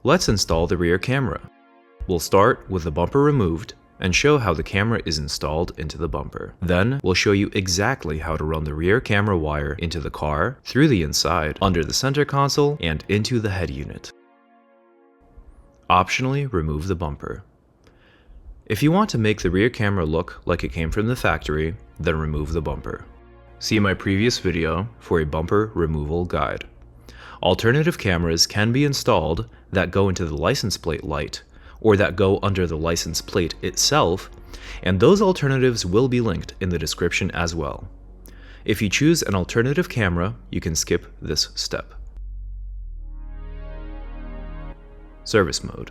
Let's install the rear camera. We'll start with the bumper removed and show how the camera is installed into the bumper. Then we'll show you exactly how to run the rear camera wire into the car, through the inside, under the center console, and into the head unit. Optionally, remove the bumper. If you want to make the rear camera look like it came from the factory, then remove the bumper. See my previous video for a bumper removal guide. Alternative cameras can be installed that go into the license plate light, or that go under the license plate itself, and those alternatives will be linked in the description as well. If you choose an alternative camera, you can skip this step. Service mode.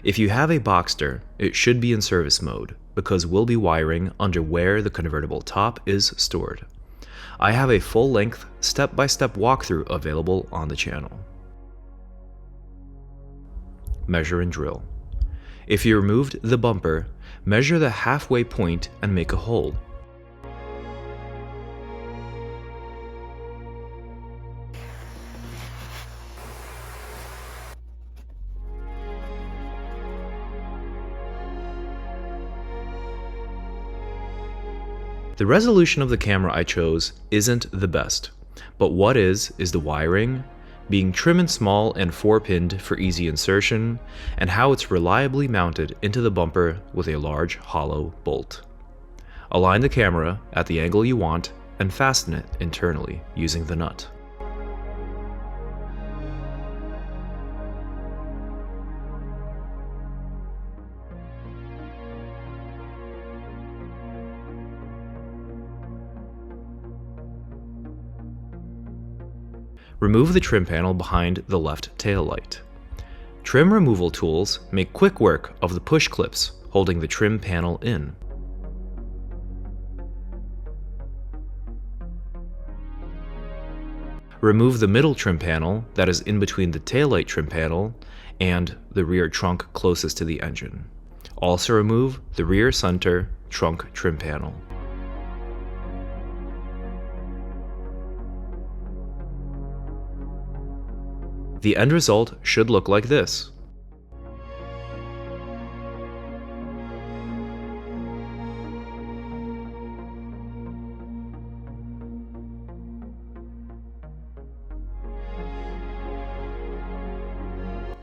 If you have a Boxster, it should be in service mode, because we'll be wiring under where the convertible top is stored. I have a full-length, step-by-step walkthrough available on the channel. Measure and drill. If you removed the bumper, measure the halfway point and make a hole. The resolution of the camera I chose isn't the best, but what is the wiring, being trim and small and 4-pinned for easy insertion, and how it's reliably mounted into the bumper with a large hollow bolt. Align the camera at the angle you want and fasten it internally using the nut. Remove the trim panel behind the left tail light. Trim removal tools make quick work of the push clips holding the trim panel in. Remove the middle trim panel that is in between the taillight trim panel and the rear trunk closest to the engine. Also remove the rear center trunk trim panel. The end result should look like this.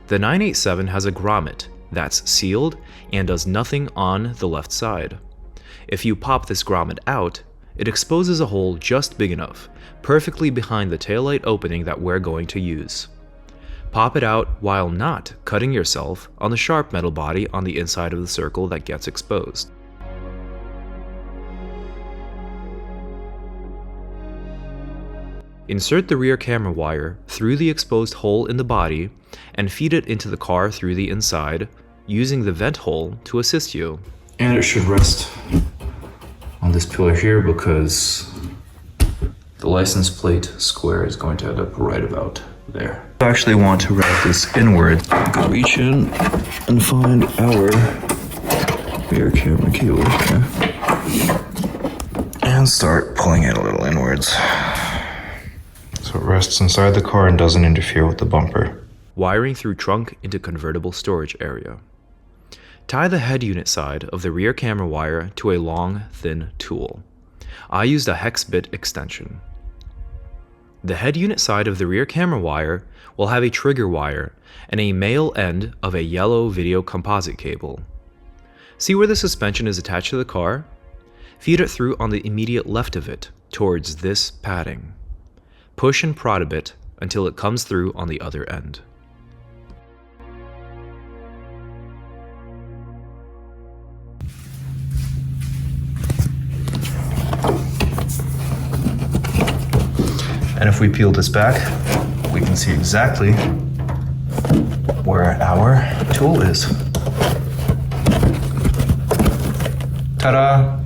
The 987 has a grommet that's sealed and does nothing on the left side. If you pop this grommet out, it exposes a hole just big enough, perfectly behind the taillight opening that we're going to use. Pop it out while not cutting yourself on the sharp metal body on the inside of the circle that gets exposed. Insert the rear camera wire through the exposed hole in the body and feed it into the car through the inside, using the vent hole to assist you. And it should rest on this pillar here because the license plate square is going to end up right about there. I actually want to wrap this inward. Go reach in and find our rear camera cable here. And start pulling it a little inwards. So it rests inside the car and doesn't interfere with the bumper. Wiring through trunk into convertible storage area. Tie the head unit side of the rear camera wire to a long, thin tool. I used a hex bit extension. The head unit side of the rear camera wire will have a trigger wire and a male end of a yellow video composite cable. See where the suspension is attached to the car? Feed it through on the immediate left of it, towards this padding. Push and prod a bit until it comes through on the other end. And if we peel this back, we can see exactly where our tool is. Ta-da!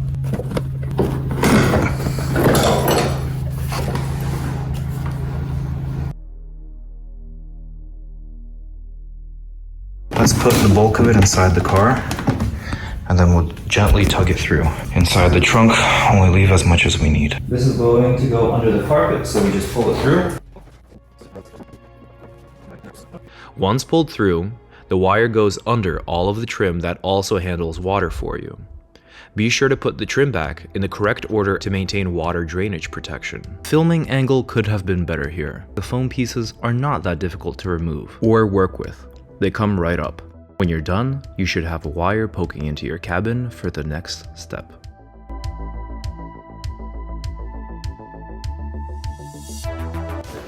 Let's put the bulk of it inside the car, and then we'll gently tug it through. Inside the trunk, only leave as much as we need. This is going to go under the carpet, so we just pull it through. Once pulled through, the wire goes under all of the trim that also handles water for you. Be sure to put the trim back in the correct order to maintain water drainage protection. Filming angle could have been better here. The foam pieces are not that difficult to remove or work with. They come right up. When you're done, you should have a wire poking into your cabin for the next step.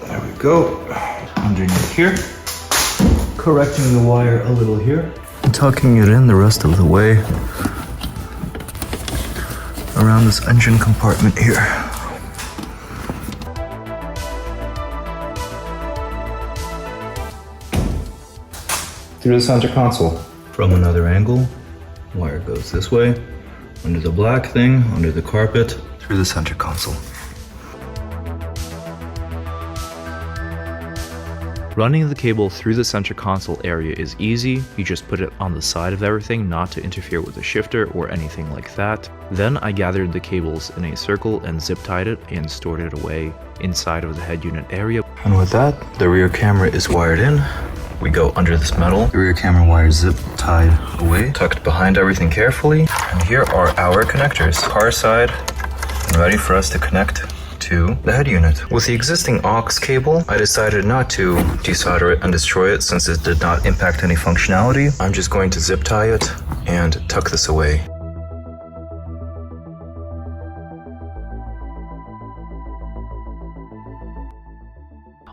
There we go. Underneath here. Correcting the wire a little here. Tucking it in the rest of the way around this engine compartment here. Through the center console. From another angle, wire goes this way, under the black thing, under the carpet, through the center console. Running the cable through the center console area is easy. You just put it on the side of everything, not to interfere with the shifter or anything like that. Then I gathered the cables in a circle and zip tied it and stored it away inside of the head unit area. And with that, the rear camera is wired in. We go under this metal. The rear camera wire is zip tied away, tucked behind everything carefully. And here are our connectors, car side, and ready for us to connect to the head unit. With the existing aux cable, I decided not to desolder it and destroy it since it did not impact any functionality. I'm just going to zip tie it and tuck this away.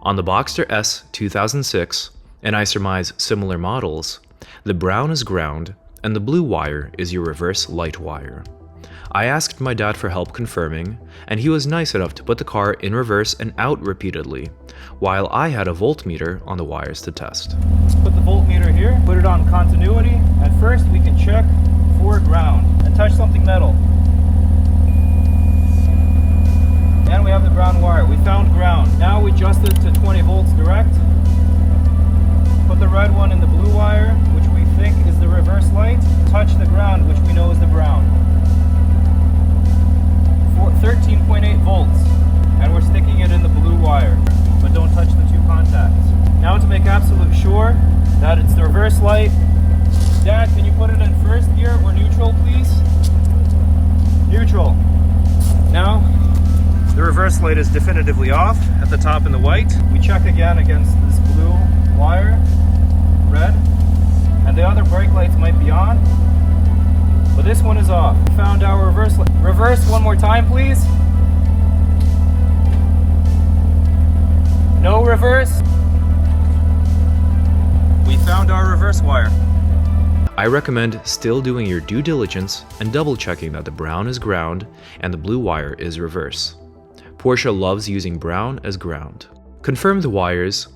On the Boxster S 2006, and I surmise similar models, the brown is ground and the blue wire is your reverse light wire. I asked my dad for help confirming, and he was nice enough to put the car in reverse and out repeatedly, while I had a voltmeter on the wires to test. Put the voltmeter here, put it on continuity, and first we can check for ground and touch something metal. And we have the brown wire. We found ground. Now we adjust it to 20 volts direct. Put the red one in the blue wire, which we think is the reverse light. Touch the ground, which we know is the brown. 13.8 volts, and we're sticking it in the blue wire, but don't touch the two contacts. Now to make absolute sure that it's the reverse light, Dad, can you put it in first gear or neutral, please? Neutral. Now, the reverse light is definitively off at the top in the white. We check again against this blue wire, red, and the other brake lights might be on, but this one is off. We found our reverse light. Reverse one more time, please. No reverse. We found our reverse wire. I recommend still doing your due diligence and double checking that the brown is ground and the blue wire is reverse. Porsche loves using brown as ground. Confirm the wires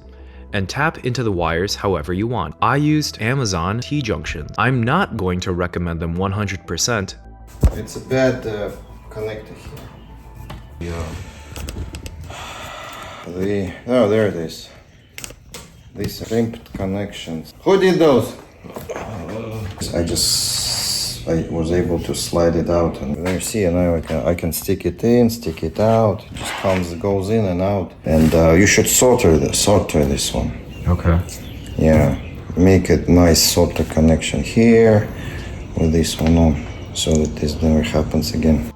and tap into the wires however you want. I used Amazon T-junction. I'm not going to recommend them 100%. It's a bad connector here. Oh, there it is. These ripped connections. Who did those? I was able to slide it out, and there, see, now I can stick it in, stick it out. It just goes in and out. And you should solder this one. Okay. Yeah, make a nice solder connection here with this one on, so that this never happens again.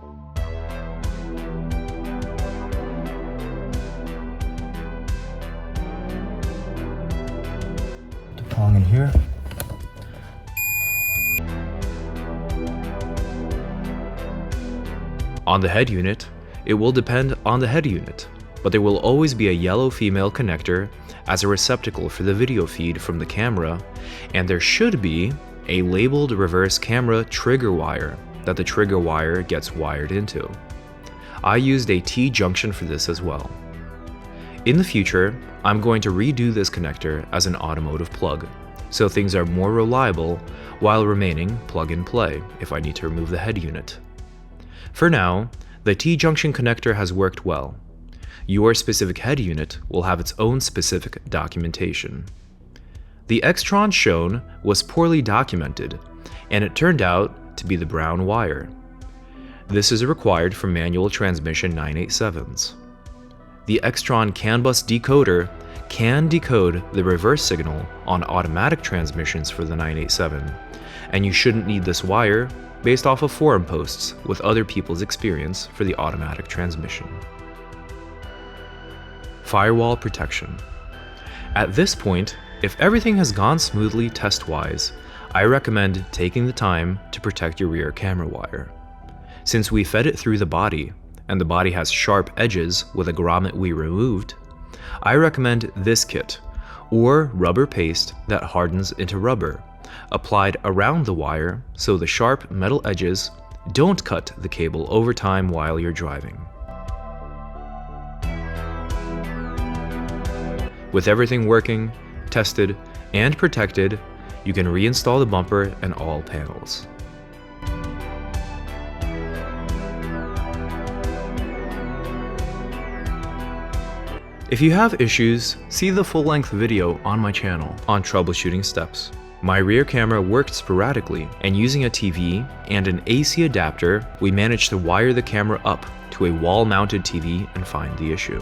The prong in here. On the head unit, it will depend on the head unit, but there will always be a yellow female connector as a receptacle for the video feed from the camera, and there should be a labeled reverse camera trigger wire that the trigger wire gets wired into. I used a T-junction for this as well. In the future, I'm going to redo this connector as an automotive plug, so things are more reliable while remaining plug and play if I need to remove the head unit. For now, the T-junction connector has worked well. Your specific head unit will have its own specific documentation. The Extron shown was poorly documented, and it turned out to be the brown wire. This is required for manual transmission 987s. The Extron CAN bus decoder can decode the reverse signal on automatic transmissions for the 987, and you shouldn't need this wire based off of forum posts with other people's experience for the automatic transmission. Firewall Protection. At this point, if everything has gone smoothly test-wise, I recommend taking the time to protect your rear camera wire. Since we fed it through the body, and the body has sharp edges with a grommet we removed, I recommend this kit, or rubber paste that hardens into rubber, applied around the wire so the sharp metal edges don't cut the cable over time while you're driving. With everything working, tested, and protected, you can reinstall the bumper and all panels. If you have issues, see the full-length video on my channel on troubleshooting steps. My rear camera worked sporadically, and using a TV and an AC adapter, we managed to wire the camera up to a wall-mounted TV and find the issue.